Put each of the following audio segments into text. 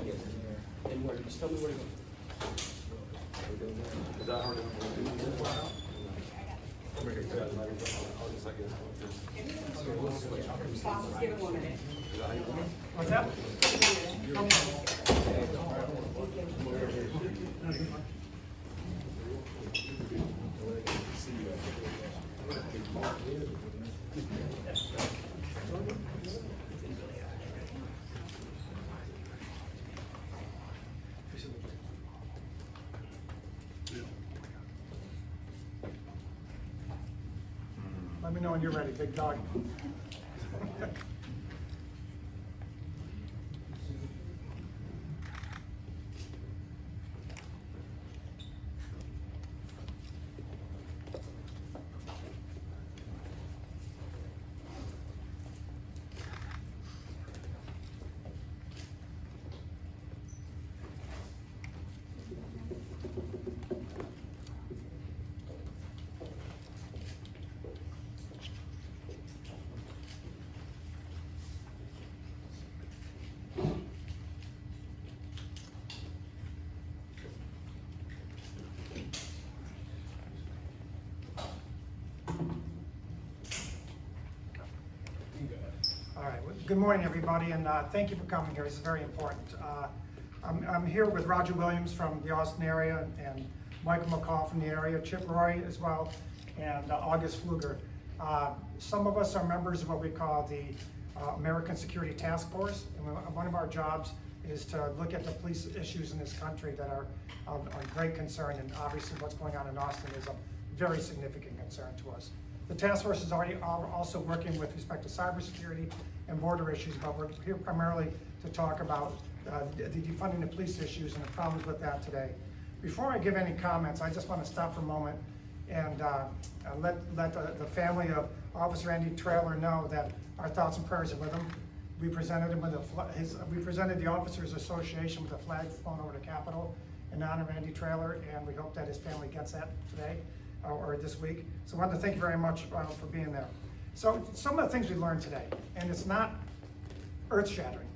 Yes. And where, just tell me where to go. Is that hard to do? Boss, give it 1 minute. What's that? Let me know when you're ready, big dog. All right, well, good morning, everybody, and thank you for coming here. This is very important. I'm here with Roger Williams from the Austin area, and Michael McCall from the area, Chip Roy as well, and August Pfluger. Some of us are members of what we call the American Security Task Force, and one of our jobs is to look at the police issues in this country that are of great concern, and obviously what's going on in Austin is a very significant concern to us. The task force is already also working with respect to cybersecurity and border issues, but we're here primarily to talk about the defunding the police issues and the problems with that today. Before I give any comments, I just want to stop for a moment and let the family of Officer Andy Traylor know that our thoughts and prayers are with him. We presented him with we presented the Officers Association with a flag flown over the Capitol in honor of Andy Traylor, and we hope that his family gets that today or this week. So I wanted to thank you very much for being there. So some of the things we learned today, and it's not earth-shattering.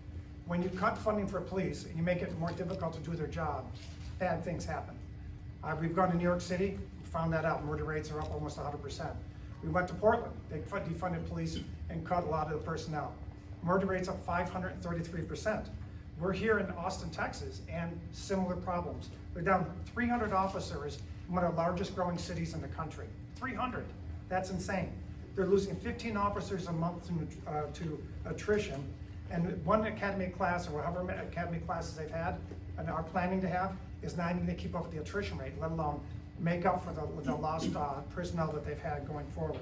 When you cut funding for police and you make it more difficult to do their job, bad things happen. We've gone to New York City, found that out, murder rates are up almost 100%. We went to Portland, they defunded police and cut a lot of the personnel. Murder rates up 533%. We're here in Austin, Texas, and similar problems. They're down 300 officers in one of the largest growing cities in the country. 300, that's insane. They're losing 15 officers a month to attrition, and one academy class, or however many academy classes they've had and are planning to have, is not even to keep up with the attrition rate, let alone make up for the lost personnel that they've had going forward.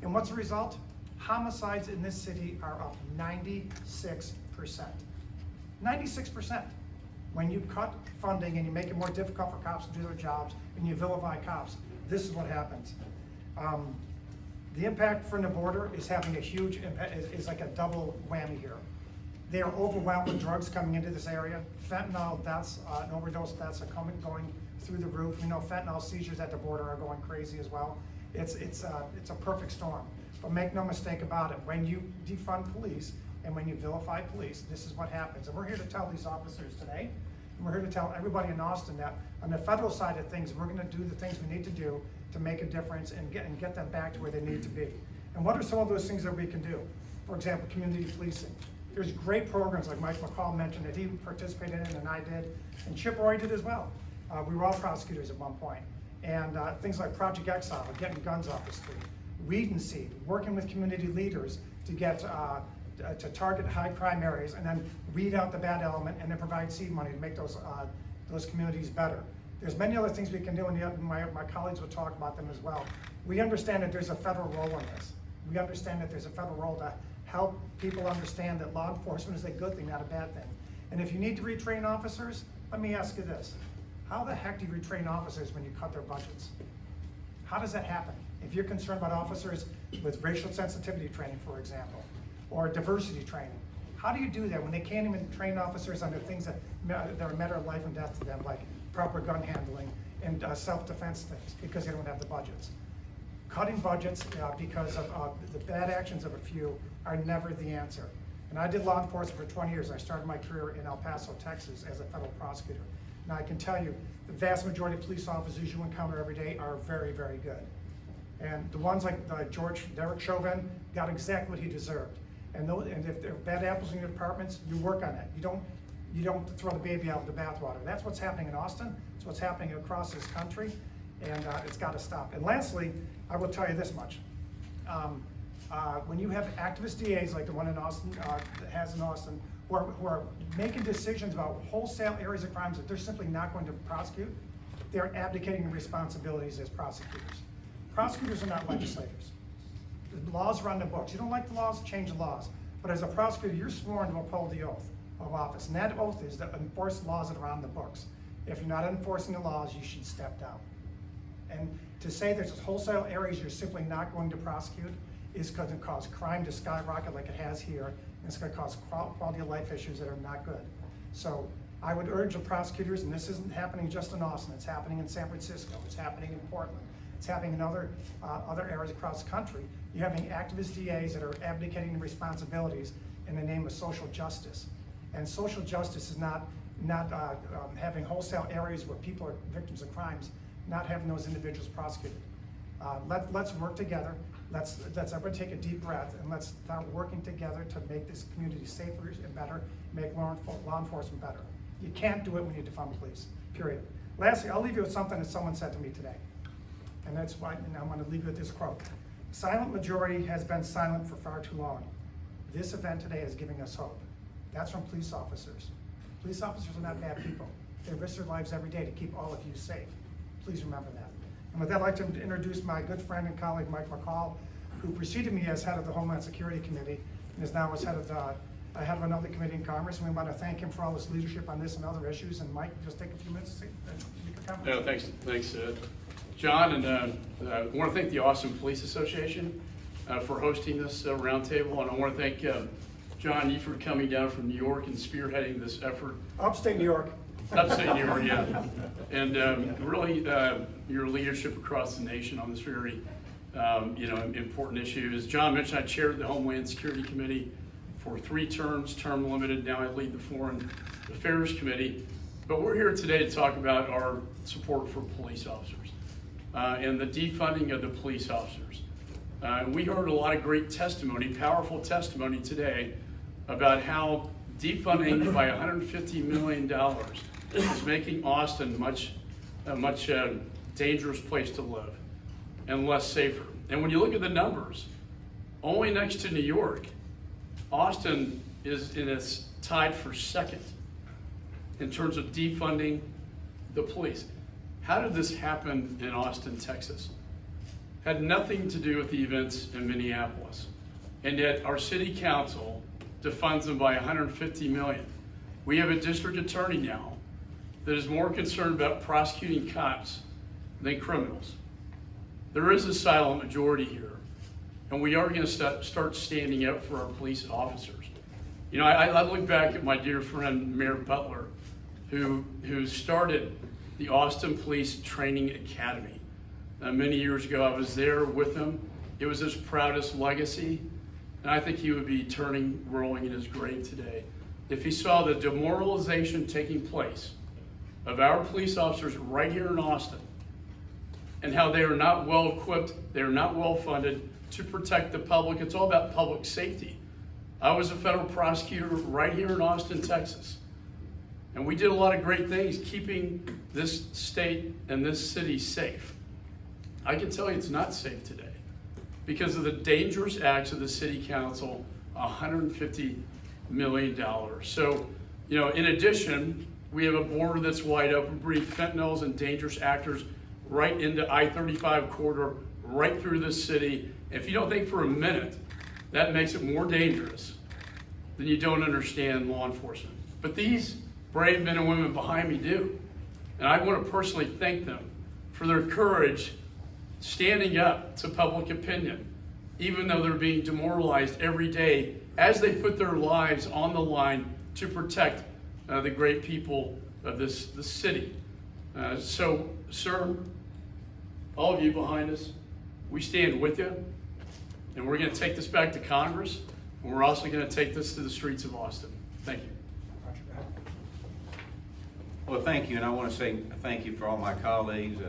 And what's the result? Homicides in this city are up 96%. 96%. When you cut funding and you make it more difficult for cops to do their jobs and you vilify cops, this is what happens. The impact from the border is having a huge impact, is like a double whammy here. They are overwhelmed with drugs coming into this area. Fentanyl deaths and overdose deaths are going through the roof. We know fentanyl seizures at the border are going crazy as well. It's a perfect storm. But make no mistake about it, when you defund police and when you vilify police, this is what happens. And we're here to tell these officers today, and we're here to tell everybody in Austin that on the federal side of things, we're gonna do the things we need to do to make a difference and get them back to where they need to be. And what are some of those things that we can do? For example, community policing. There's great programs like Mike McCall mentioned that he participated in and I did, and Chip Roy did as well. We were all prosecutors at one point. And things like Project Exile, getting guns off the street. Weed and Seed, working with community leaders to get to target high crime areas and then weed out the bad element and then provide seed money to make those communities better. There's many other things we can do, and my colleagues will talk about them as well. We understand that there's a federal role in this. We understand that there's a federal role to help people understand that law enforcement is a good thing, not a bad thing. And if you need to retrain officers, let me ask you this. How the heck do you retrain officers when you cut their budgets? How does that happen? If you're concerned about officers with racial sensitivity training, for example, or diversity training, how do you do that when they can't even train officers on the things that are a matter of life and death to them, like proper gun handling and self-defense things, because they don't have the budgets? Cutting budgets because of the bad actions of a few are never the answer. And I did law enforcement for 20 years. I started my career in El Paso, Texas as a federal prosecutor. And I can tell you, the vast majority of police officers you encounter every day are very, very good. And the ones like Derek Chauvin got exactly what he deserved. And if there are bad apples in your departments, you work on that. You don't throw the baby out with the bathwater. That's what's happening in Austin. It's what's happening across this country, and it's got to stop. And lastly, I will tell you this much. When you have activist DAs like the one in Austin, has in Austin, who are making decisions about wholesale areas of crimes that they're simply not going to prosecute, they're abdicating their responsibilities as prosecutors. Prosecutors are not legislators. The laws run the books. You don't like the laws, change the laws. But as a prosecutor, you're sworn to uphold the oath of office. And that oath is to enforce laws that are on the books. If you're not enforcing the laws, you should step down. And to say there's wholesale areas you're simply not going to prosecute is going to cause crime to skyrocket like it has here, and it's going to cause quality of life issues that are not good. So I would urge the prosecutors, and this isn't happening just in Austin, it's happening in San Francisco, it's happening in Portland, it's happening in other areas across the country. You're having activist DAs that are abdicating their responsibilities in the name of social justice. And social justice is not having wholesale areas where people are victims of crimes, not having those individuals prosecuted. Let's work together. Let's everybody take a deep breath, and let's start working together to make this community safer and better, make law enforcement better. You can't do it when you defund police, period. Lastly, I'll leave you with something that someone said to me today. And that's why I'm going to leave you with this quote. Silent majority has been silent for far too long. This event today is giving us hope. That's from police officers. Police officers are not bad people. They risk their lives every day to keep all of you safe. Please remember that. And with that, I'd like to introduce my good friend and colleague, Mike McCall, who preceded me as head of the Homeland Security Committee and is now as head of another committee in Congress. And we want to thank him for all his leadership on this and other issues. And Mike, just take a few minutes to make a comment. No, thanks, John, and I want to thank the Austin Police Association for hosting this roundtable, and I want to thank John, you for coming down from New York and spearheading this effort. Upstate New York. Upstate New York, yeah. And really, your leadership across the nation on this very, important issue. As John mentioned, I chaired the Homeland Security Committee for 3 terms, term limited. Now I lead the Foreign Affairs Committee. But we're here today to talk about our support for police officers and the defunding of the police officers. We heard a lot of great testimony, powerful testimony today about how defunding by $150 million is making Austin a much dangerous place to live and less safer. And when you look at the numbers, only next to New York, Austin is tied for second in terms of defunding the police. How did this happen in Austin, Texas? Had nothing to do with the events in Minneapolis. And yet our city council defunds them by $150 million. We have a district attorney now that is more concerned about prosecuting cops than criminals. There is a silent majority here, and we are going to start standing up for our police officers. You know, I look back at my dear friend Mayor Butler, who started the Austin Police Training Academy. Many years ago, I was there with him. It was his proudest legacy, and I think he would be rolling in his grave today if he saw the demoralization taking place of our police officers right here in Austin, and how they are not well equipped, they are not well funded to protect the public. It's all about public safety. I was a federal prosecutor right here in Austin, Texas, and we did a lot of great things keeping this state and this city safe. I can tell you it's not safe today because of the dangerous acts of the city council, $150 million. So, in addition, we have a border that's wide open, bringing fentanyls and dangerous actors right into I-35 corridor, right through this city. If you don't think for a minute that makes it more dangerous, then you don't understand law enforcement. But these brave men and women behind me do. And I want to personally thank them for their courage standing up to public opinion, even though they're being demoralized every day as they put their lives on the line to protect the great people of this city. So, sir, all of you behind us, we stand with you, and we're going to take this back to Congress. And we're also going to take this to the streets of Austin. Thank you. Roger, go ahead. Well, thank you, and I want to say thank you for all my colleagues.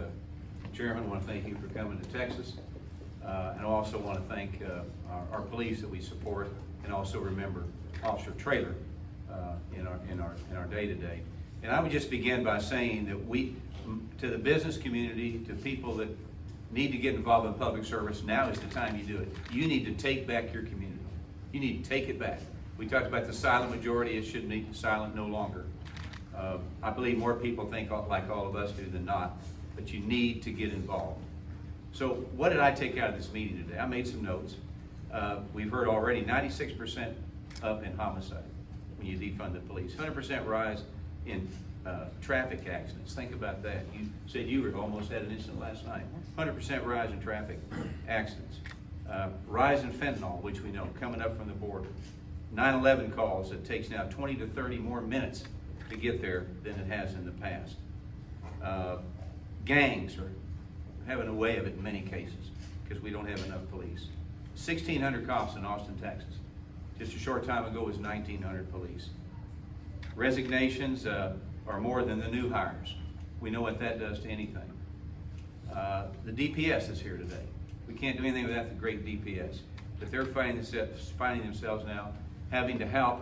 Chairman, I want to thank you for coming to Texas. And I also want to thank our police that we support, and also remember Officer Traylor in our day-to-day. And I would just begin by saying that to the business community, to people that need to get involved in public service, now is the time you do it. You need to take back your community. You need to take it back. We talked about the silent majority. It should be silent no longer. I believe more people think like all of us do than not, but you need to get involved. So what did I take out of this meeting today? I made some notes. We've heard already 96% up in homicide when you defund the police. 100% rise in traffic accidents. Think about that. You said you almost had an incident last night. 100% rise in traffic accidents. Rise in fentanyl, which we know coming up from the border. 9/11 calls, it takes now 20 to 30 more minutes to get there than it has in the past. Gangs are having a way of it in many cases because we don't have enough police. 1,600 cops in Austin, Texas. Just a short time ago was 1,900 police. Resignations are more than the new hires. We know what that does to anything. The DPS is here today. We can't do anything without the great DPS, but they're finding themselves now having to help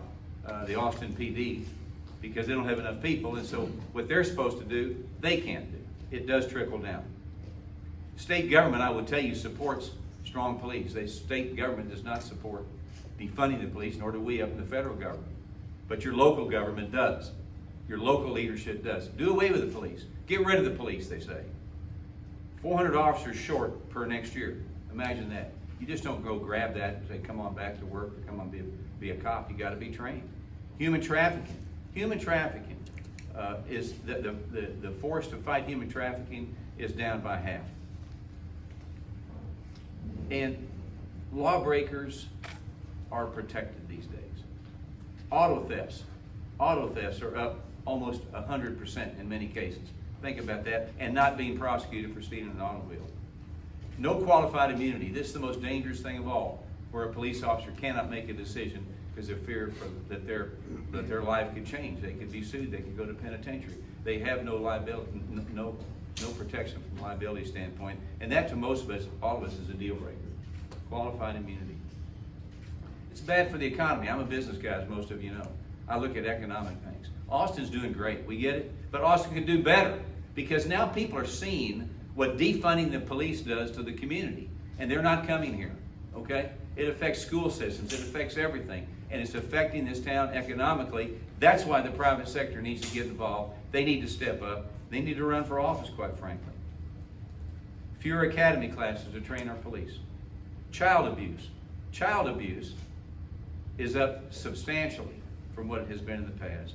the Austin PD because they don't have enough people, and so what they're supposed to do, they can't do. It does trickle down. State government, I would tell you, supports strong police. The state government does not support defunding the police, nor do we up in the federal government. But your local government does. Your local leadership does. Do away with the police. Get rid of the police, they say. 400 officers short per next year. Imagine that. You just don't go grab that and say, come on back to work or come on be a cop. You got to be trained. Human trafficking. Human trafficking is the force to fight human trafficking is down by half. And lawbreakers are protected these days. Auto thefts are up almost 100% in many cases. Think about that, and not being prosecuted for stealing an automobile. No qualified immunity. This is the most dangerous thing of all, where a police officer cannot make a decision because of fear that their life could change. They could be sued. They could go to penitentiary. They have no liability, no protection from a liability standpoint, and that to most of us, all of us, is a deal breaker. Qualified immunity. It's bad for the economy. I'm a business guy, as most of you know. I look at economic things. Austin's doing great. We get it, but Austin can do better because now people are seeing what defunding the police does to the community, and they're not coming here. Okay? It affects school systems. It affects everything, and it's affecting this town economically. That's why the private sector needs to get involved. They need to step up. They need to run for office, quite frankly. Fewer academy classes to train our police. Child abuse. Child abuse is up substantially from what it has been in the past.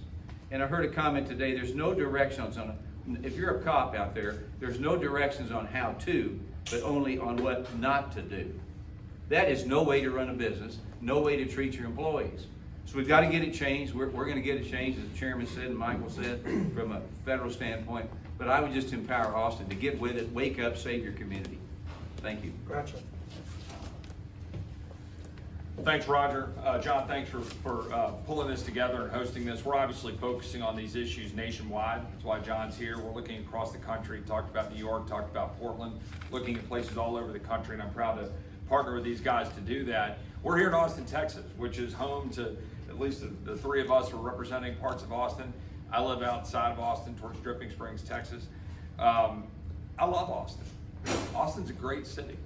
And I heard a comment today, there's no directions on, if you're a cop out there, there's no directions on how to, but only on what not to do. That is no way to run a business, no way to treat your employees. So we've got to get it changed. We're going to get it changed, as the chairman said and Michael said, from a federal standpoint. But I would just empower Austin to get with it, wake up, save your community. Thank you. Gotcha. Thanks, Roger. John, thanks for pulling this together and hosting this. We're obviously focusing on these issues nationwide. That's why John's here. We're looking across the country, talked about New York, talked about Portland, looking at places all over the country, and I'm proud to partner with these guys to do that. We're here in Austin, Texas, which is home to at least the three of us who are representing parts of Austin. I live outside of Austin towards Dripping Springs, Texas. I love Austin. Austin's a great city.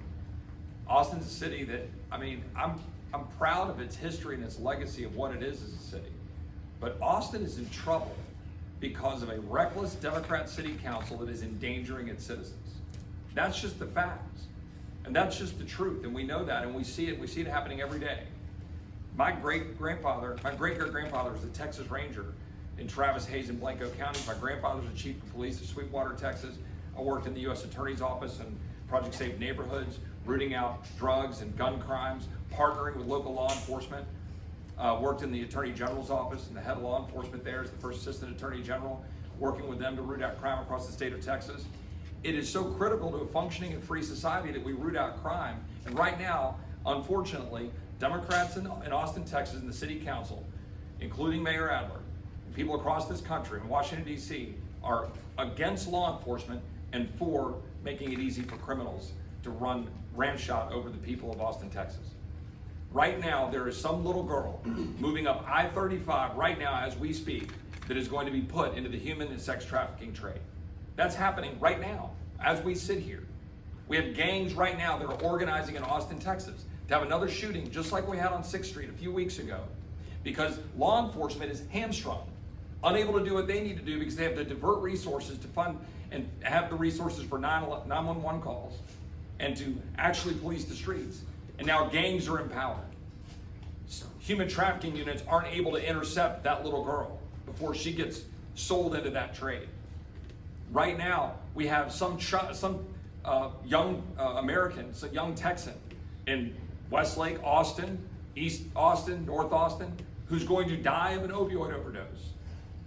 Austin's a city that, I'm proud of its history and its legacy of what it is as a city. But Austin is in trouble because of a reckless Democrat city council that is endangering its citizens. That's just the facts. And that's just the truth. And we know that, and we see it happening every day. My great-great-grandfather was a Texas Ranger in Travis, Hays, and Blanco counties. My grandfather was the chief of police of Sweetwater, Texas. I worked in the U.S. Attorney's Office and Project Safe Neighborhoods, rooting out drugs and gun crimes, partnering with local law enforcement. Worked in the Attorney General's office and the head of law enforcement there as the first assistant attorney general, working with them to root out crime across the state of Texas. It is so critical to a functioning and free society that we root out crime. And right now, unfortunately, Democrats in Austin, Texas, and the city council, including Mayor Adler, and people across this country in Washington, D.C., are against law enforcement and for making it easy for criminals to run ramshot over the people of Austin, Texas. Right now, there is some little girl moving up I-35 right now as we speak that is going to be put into the human and sex trafficking trade. That's happening right now as we sit here. We have gangs right now that are organizing in Austin, Texas to have another shooting just like we had on 6th Street a few weeks ago because law enforcement is hamstrung, unable to do what they need to do because they have to divert resources to fund and have the resources for 911 calls and to actually police the streets. And now gangs are empowered. Human trafficking units aren't able to intercept that little girl before she gets sold into that trade. Right now, we have some young American, some young Texan in Westlake, Austin, East Austin, North Austin, who's going to die of an opioid overdose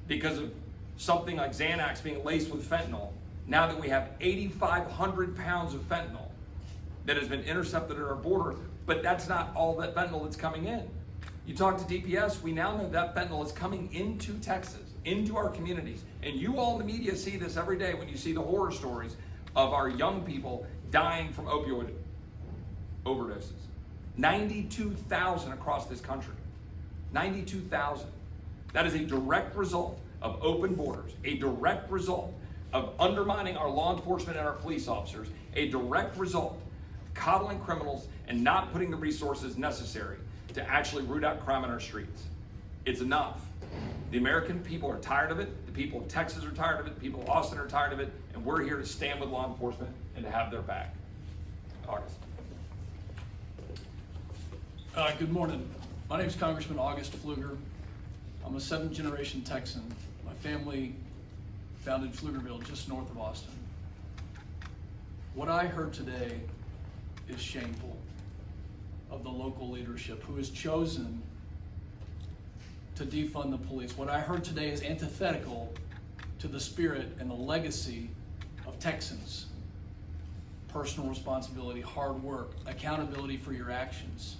because of something like Xanax being laced with fentanyl. Now that we have 8,500 pounds of fentanyl that has been intercepted at our border, but that's not all that fentanyl that's coming in. You talk to DPS, we now know that fentanyl is coming into Texas, into our communities. And you all in the media see this every day when you see the horror stories of our young people dying from opioid overdoses. 92,000 across this country. 92,000. That is a direct result of open borders, a direct result of undermining our law enforcement and our police officers, a direct result of coddling criminals and not putting the resources necessary to actually root out crime in our streets. It's enough. The American people are tired of it. The people of Texas are tired of it. The people of Austin are tired of it. And we're here to stand with law enforcement and to have their back. August. Good morning. My name is Congressman August Pfluger. I'm a 7th generation Texan. My family founded Pflugerville just north of Austin. What I heard today is shameful of the local leadership who has chosen to defund the police. What I heard today is antithetical to the spirit and the legacy of Texans. Personal responsibility, hard work, accountability for your actions.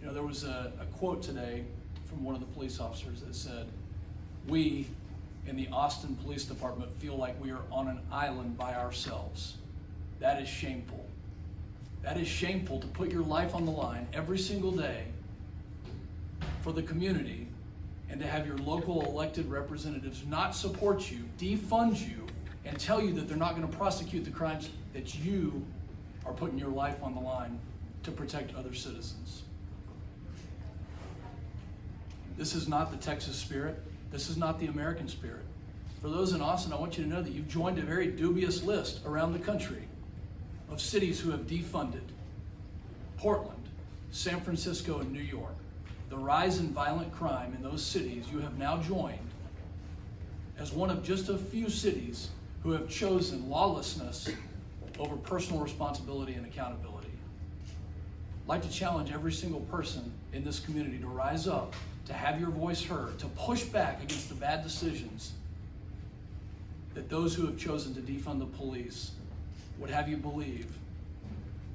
You know, there was a quote today from one of the police officers that said, "We in the Austin Police Department feel like we are on an island by ourselves." That is shameful. That is shameful to put your life on the line every single day for the community and to have your local elected representatives not support you, defund you, and tell you that they're not going to prosecute the crimes that you are putting your life on the line to protect other citizens. This is not the Texas spirit. This is not the American spirit. For those in Austin, I want you to know that you've joined a very dubious list around the country of cities who have defunded. Portland, San Francisco, and New York. The rise in violent crime in those cities, you have now joined as one of just a few cities who have chosen lawlessness over personal responsibility and accountability. I'd like to challenge every single person in this community to rise up, to have your voice heard, to push back against the bad decisions that those who have chosen to defund the police would have you believe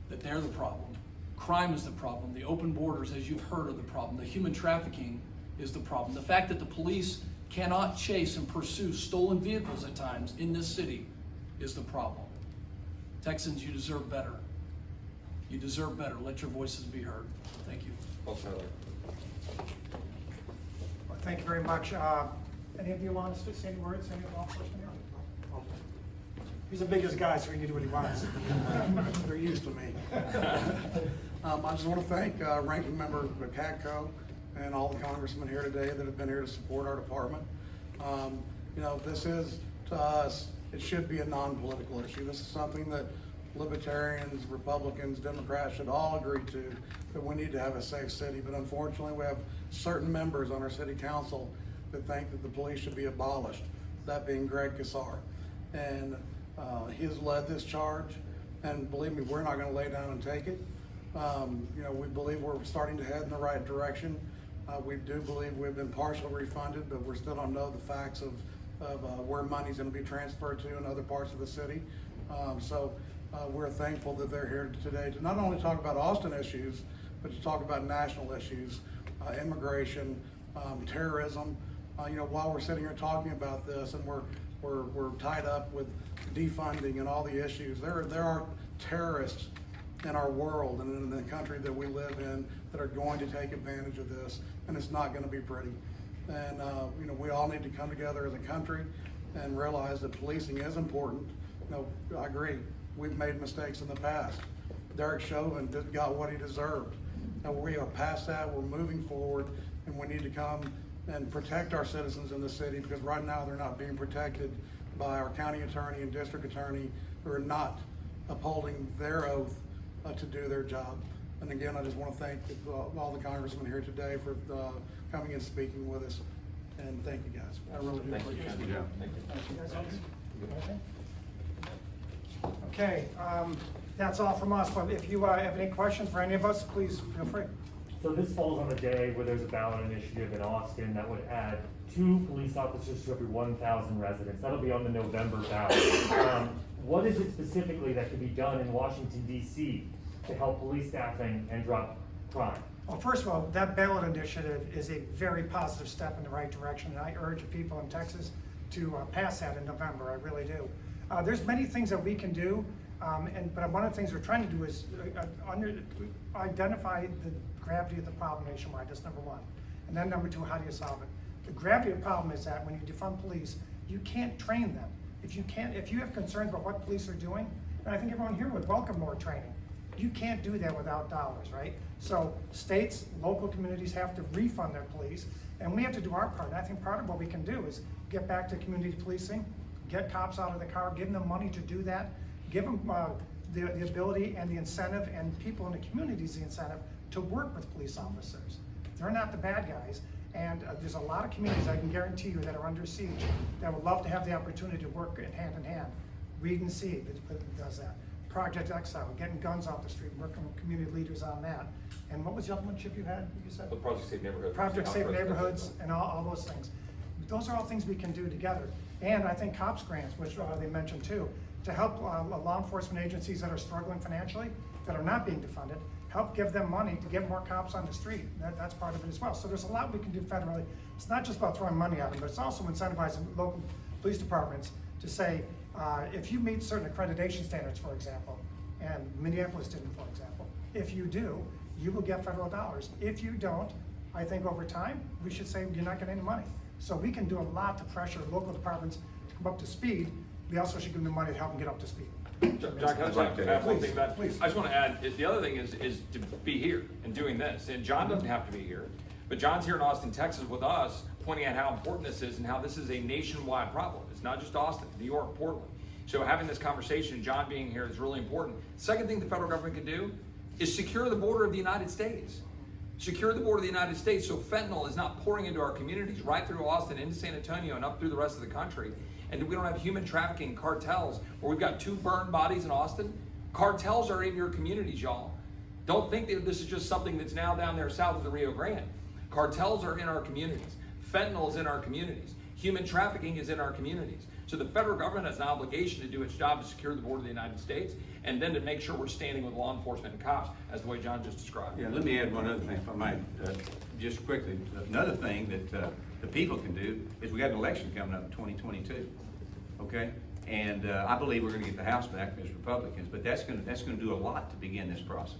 that they're the problem. Crime is the problem. The open borders, as you've heard, are the problem. The human trafficking is the problem. The fact that the police cannot chase and pursue stolen vehicles at times in this city is the problem. Texans, you deserve better. You deserve better. Let your voices be heard. Thank you. Well, Taylor. Well, thank you very much. Any of you want to say any words? Any law enforcement here? He's the biggest guy, so he can do what he wants. They're used to me. I just want to thank Ranking Member McCatco and all the congressmen here today that have been here to support our department. You know, this is, to us, it should be a non-political issue. This is something that libertarians, Republicans, Democrats should all agree to, that we need to have a safe city. But unfortunately, we have certain members on our city council that think that the police should be abolished, that being Greg Casar. And he has led this charge, and believe me, we're not going to lay down and take it. You know, we believe we're starting to head in the right direction. We do believe we've been partially refunded, but we still don't know the facts of where money's going to be transferred to in other parts of the city. So we're thankful that they're here today to not only talk about Austin issues, but to talk about national issues, immigration, terrorism. While we're sitting here talking about this and we're tied up with defunding and all the issues, there are terrorists in our world and in the country that we live in that are going to take advantage of this, and it's not going to be pretty. And we all need to come together as a country and realize that policing is important. I agree. We've made mistakes in the past. Derek Chauvin got what he deserved. Now we are past that. We're moving forward, and we need to come and protect our citizens in the city, because right now they're not being protected by our county attorney and district attorney who are not upholding their oath to do their job. And again, I just want to thank all the congressmen here today for coming and speaking with us. And thank you guys. I really do appreciate it. Okay, that's all from us, but if you have any questions for any of us, please feel free. So this falls on the day where there's a ballot initiative in Austin that would add 2 police officers to every 1,000 residents. That'll be on the November ballot. What is it specifically that can be done in Washington, D.C. to help police staffing and drop crime? Well, first of all, that ballot initiative is a very positive step in the right direction, and I urge people in Texas to pass that in November. I really do. There's many things that we can do, but one of the things we're trying to do is identify the gravity of the problem nationwide. That's number one. And then number two, how do you solve it? The gravity of the problem is that when you defund police, you can't train them. If you have concerns about what police are doing, and I think everyone here would welcome more training, you can't do that without dollars, right? So states, local communities have to refund their police, and we have to do our part. And I think part of what we can do is get back to community policing, get cops out of the car, give them money to do that, give them the ability and the incentive, and people in the communities the incentive to work with police officers. They're not the bad guys, and there's a lot of communities, I can guarantee you, that are under siege that would love to have the opportunity to work hand in hand. Read and See does that. Project Exile, getting guns off the street, working with community leaders on that. And what was the other one, Chip, you had, you said? The Project Safe Neighborhoods. Project Safe Neighborhoods and all those things. Those are all things we can do together. And I think COPS grants, which they mentioned too, to help law enforcement agencies that are struggling financially, that are not being defunded, help give them money to get more cops on the street. That's part of it as well. So there's a lot we can do federally. It's not just about throwing money at them, but it's also incentivizing local police departments to say, if you meet certain accreditation standards, for example, and Minneapolis didn't, for example, if you do, you will get federal dollars. If you don't, I think over time, we should say you're not getting any money. So we can do a lot to pressure local departments to come up to speed. We also should give them the money to help them get up to speed. John, can I just add one thing about, I just want to add, the other thing is to be here and doing this. And John doesn't have to be here, but John's here in Austin, Texas with us, pointing out how important this is and how this is a nationwide problem. It's not just Austin, New York, Portland. So having this conversation, John being here, is really important. Second thing the federal government can do is secure the border of the United States. Secure the border of the United States so fentanyl is not pouring into our communities right through Austin, into San Antonio, and up through the rest of the country. And we don't have human trafficking cartels where we've got 2 burned bodies in Austin. Cartels are in your communities, y'all. Don't think that this is just something that's now down there south of the Rio Grande. Cartels are in our communities. Fentanyl is in our communities. Human trafficking is in our communities. So the federal government has an obligation to do its job to secure the border of the United States, and then to make sure we're standing with law enforcement and cops, as the way John just described. Yeah, let me add one other thing, if I might, just quickly. Another thing that the people can do is we got an election coming up in 2022, okay? And I believe we're going to get the House back as Republicans, but that's going to do a lot to begin this process.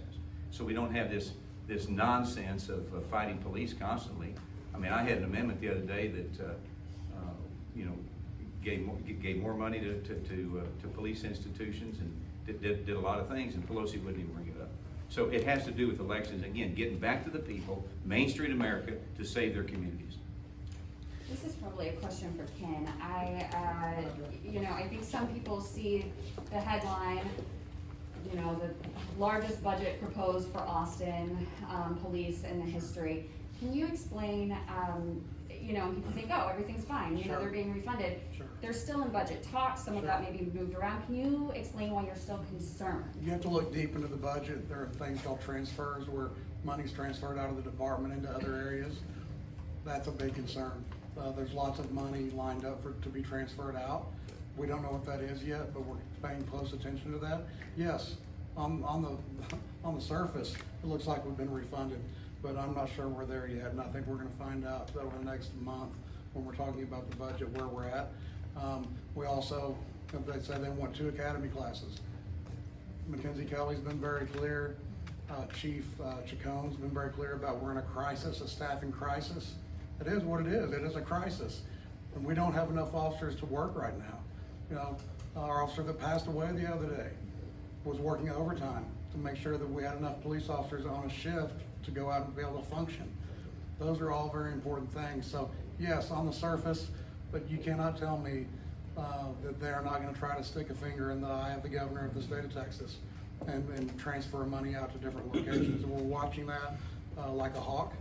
So we don't have this nonsense of fighting police constantly. I mean, I had an amendment the other day that gave more money to police institutions and did a lot of things, and Pelosi wouldn't even bring it up. So it has to do with elections, again, getting back to the people, Main Street America, to save their communities. This is probably a question for Ken. I think some people see the headline, the largest budget proposed for Austin police in the history. Can you explain, people think, oh, everything's fine, Sure. they're being refunded. Sure. They're still in budget talks, some of that may be moved around. Can you explain why you're still concerned? You have to look deep into the budget. There are things called transfers where money's transferred out of the department into other areas. That's a big concern. There's lots of money lined up to be transferred out. We don't know what that is yet, but we're paying close attention to that. Yes, on the surface, it looks like we've been refunded, but I'm not sure we're there yet, and I think we're gonna find out over the next month when we're talking about the budget, where we're at. We also, they say they want 2 academy classes. Mackenzie Kelly's been very clear, Chief Chacon's been very clear about we're in a crisis, a staffing crisis. It is what it is a crisis. And we don't have enough officers to work right now. You know, our officer that passed away the other day was working overtime to make sure that we had enough police officers on a shift to go out and be able to function. Those are all very important things. So yes, on the surface, but you cannot tell me that they're not gonna try to stick a finger in the eye of the governor of the state of Texas and transfer money out to different locations. And we're watching that like a hawk.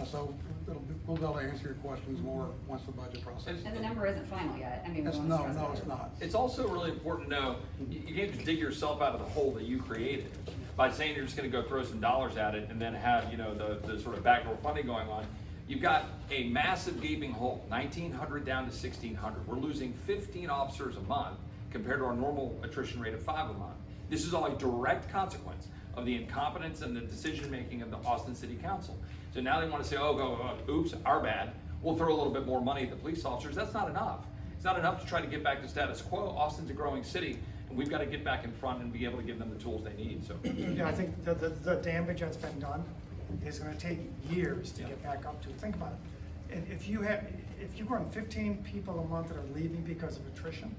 So we'll be able to answer your questions more once the budget process. And the number isn't final yet, I mean, we That's, won't no, stress no, that. it's not. It's also really important to know, you can't just dig yourself out of the hole that you created by saying you're just gonna go throw some dollars at it and then have, you know, the sort of backdoor funding going on. You've got a massive gaping hole, 1,900 down to 1,600. We're losing 15 officers a month compared to our normal attrition rate of 5 a month. This is all a direct consequence of the incompetence and the decision-making of the Austin City Council. So now they want to say, oops, our bad. We'll throw a little bit more money at the police officers. That's not enough. It's not enough to try to get back to status quo. Austin's a growing city, and we've got to get back in front and be able to give them the tools they need. So, Yeah, I think the damage that's been done is gonna take years to get back up to. Think about it. If you run 15 people a month that are leaving because of attrition,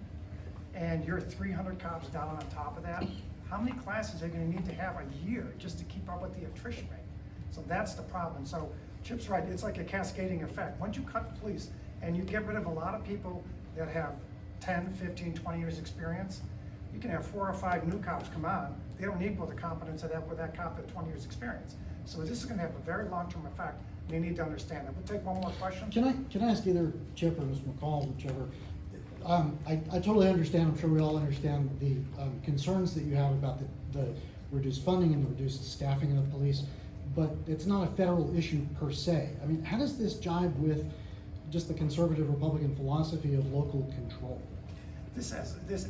and you're 300 cops down on top of that, how many classes are you gonna need to have a year just to keep up with the attrition rate? So that's the problem. So Chip's right, it's like a cascading effect. Once you cut the police and you get rid of a lot of people that have 10, 15, 20 years experience, you can have 4 or 5 new cops come on. They don't equal the competence of that cop with 20 years experience. So this is gonna have a very long-term effect. We need to understand it. We'll take one more question. Can I ask either Chip or Ms. McCall, whichever? I totally understand, I'm sure we all understand the concerns that you have about the reduced funding and the reduced staffing of the police, but it's not a federal issue per se. I mean, how does this jibe with just the conservative Republican philosophy of local control? This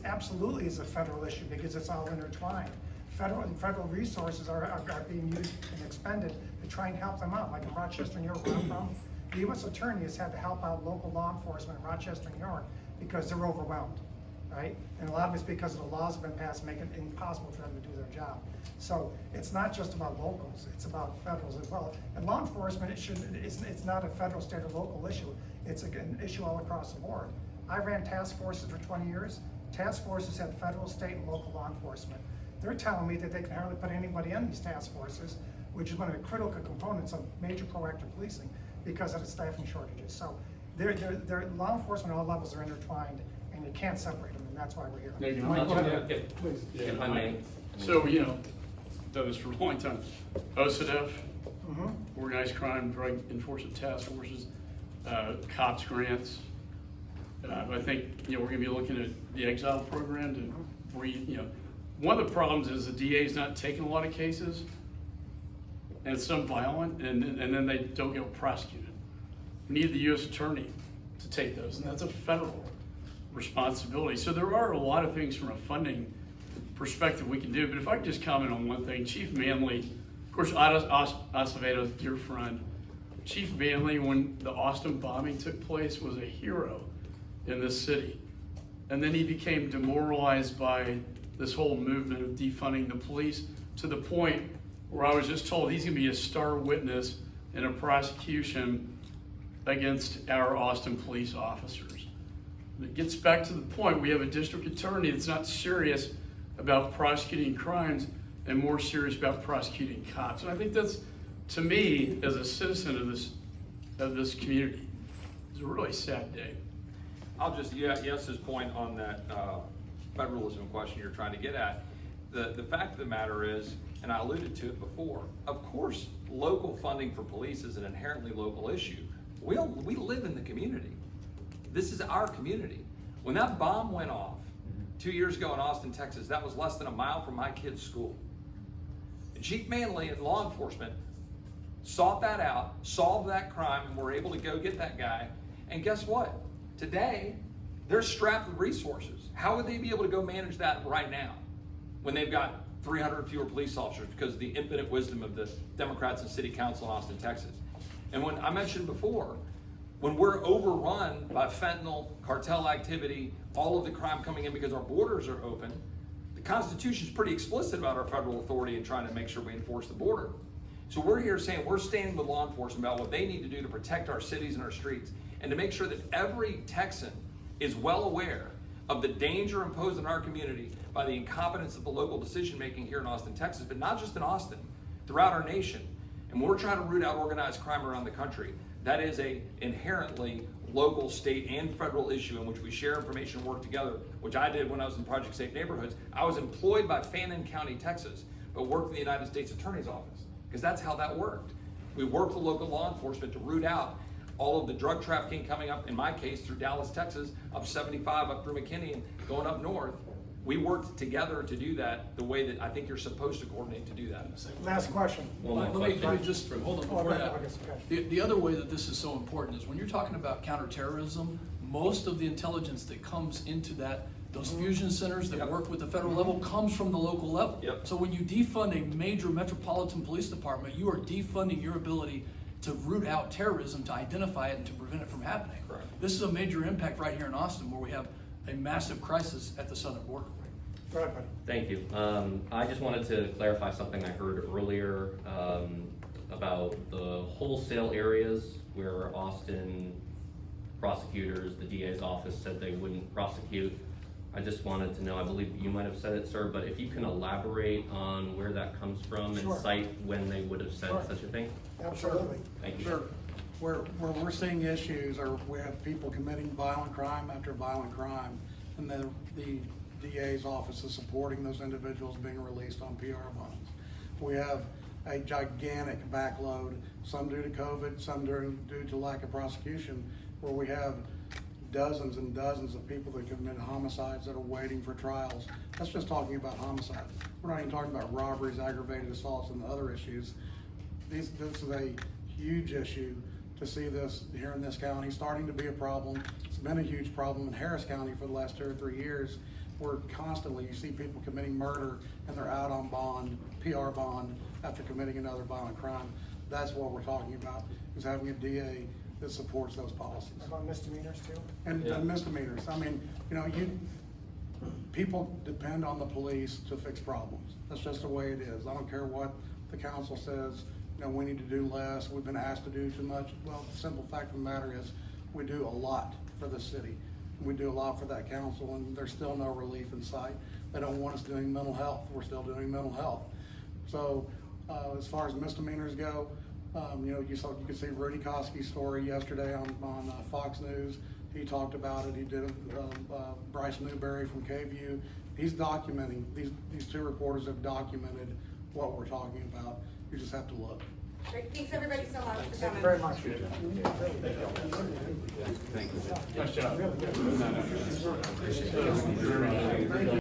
absolutely is a federal issue because it's all intertwined. Federal resources are being used and expended to try and help them out. Like in Rochester, New York, where I'm from, the U.S. Attorney has had to help out local law enforcement in Rochester, New York, because they're overwhelmed, right? And a lot of it's because of the laws that have been passed, making it impossible for them to do their job. So it's not just about locals, it's about federals as well. And law enforcement, it's not a federal, state, or local issue. It's an issue all across the board. I ran task forces for 20 years. Task forces have federal, state, and local law enforcement. They're telling me that they can hardly put anybody in these task forces, which is one of the critical components of major proactive policing because of the staffing shortages. So their law enforcement at all levels are intertwined, and you can't separate them, and that's why we're here. Maybe Mike, not. go ahead. If I may. So, you know, done this for a long time. OCDF, Organized Crime Drug Enforcement Task Forces, COPS grants. I think, you know, we're gonna be looking at the exile program to you know, one of the problems is the DA's not taking a lot of cases, and some violent, and then they don't get prosecuted. We need the U.S. Attorney to take those, and that's a federal responsibility. So there are a lot of things from a funding perspective we can do, but if I could just comment on one thing, Chief Manley, of course, Acevedo's dear friend, Chief Manley, when the Austin bombing took place, was a hero in this city. And then he became demoralized by this whole movement of defunding the police to the point where I was just told he's gonna be a star witness in a prosecution against our Austin police officers. And it gets back to the point, we have a district attorney that's not serious about prosecuting crimes and more serious about prosecuting cops. And I think that's, to me, as a citizen of this community, it's a really sad day. I'll just, Yes's point on that federalism question you're trying to get at. The fact of the matter is, and I alluded to it before, of course, local funding for police is an inherently local issue. We live in the community. This is our community. When that bomb went off 2 years ago in Austin, Texas, that was less than a mile from my kid's school. And Chief Manley and law enforcement sought that out, solved that crime, and were able to go get that guy. And guess what? Today, they're strapped with resources. How would they be able to go manage that right now when they've got 300 fewer police officers because of the infinite wisdom of the Democrats in City Council in Austin, Texas. And when I mentioned before, when we're overrun by fentanyl, cartel activity, all of the crime coming in because our borders are open, the Constitution is pretty explicit about our federal authority in trying to make sure we enforce the border. So we're here saying we're standing with law enforcement about what they need to do to protect our cities and our streets and to make sure that every Texan is well aware of the danger imposed on our community by the incompetence of the local decision making here in Austin, Texas, but not just in Austin, throughout our nation. And when we're trying to root out organized crime around the country, that is a inherently local, state, and federal issue in which we share information and work together, which I did when I was in Project Safe Neighborhoods. I was employed by Fannin County, Texas, but worked in the United States Attorney's Office, because that's how that worked. We worked with local law enforcement to root out all of the drug trafficking coming up, in my case, through Dallas, Texas, up 75, up through McKinney, and going up north. We worked together to do that the way that I think you're supposed to coordinate to do that. Last question. Let me just, hold on, Oh, before okay, that. okay. The other way that this is so important is when you're talking about counterterrorism, most of the intelligence that comes into that, those fusion centers that Yep. work with the federal level comes from the local level. Yep. So when you defund a major metropolitan police department, you are defunding your ability to root out terrorism, to identify it, and to prevent it from happening. Correct. This is a major impact right here in Austin, where we have a massive crisis at the southern border. Go ahead, buddy. Thank you. I just wanted to clarify something I heard earlier about the wholesale areas where Austin prosecutors, the DA's office said they wouldn't prosecute. I just wanted to know, I believe you might have said it, sir, but if you can elaborate on where that comes from and Sure. cite when they would have said Sure. such a thing? Absolutely. Thank you. Sure. Where we're seeing issues are we have people committing violent crime after violent crime, and then the DA's office is supporting those individuals being released on PR bonds. We have a gigantic backload, some due to COVID, some due to lack of prosecution, where we have dozens and dozens of people that commit homicides that are waiting for trials. That's just talking about homicides. We're not even talking about robberies, aggravated assaults, and other issues. This is a huge issue to see this here in this county starting to be a problem. It's been a huge problem in Harris County for the last 2 or 3 years, where constantly you see people committing murder and they're out on bond, PR bond, after committing another violent crime. That's what we're talking about, is having a DA that supports those policies. About misdemeanors too? And misdemeanors. I mean, people depend on the police to fix problems. That's just the way it is. I don't care what the council says, we need to do less, we've been asked to do too much. Well, the simple fact of the matter is, we do a lot for the city. We do a lot for that council, and there's still no relief in sight. They don't want us doing mental health. We're still doing mental health. So, as far as misdemeanors go, you could see Rudy Koski's story yesterday on Fox News. He talked about it. He did Bryce Newberry from KVU. He's documenting, these two reporters have documented what we're talking about. You just have to look. Great, thanks everybody so much for Thank you coming. very much. Nice job.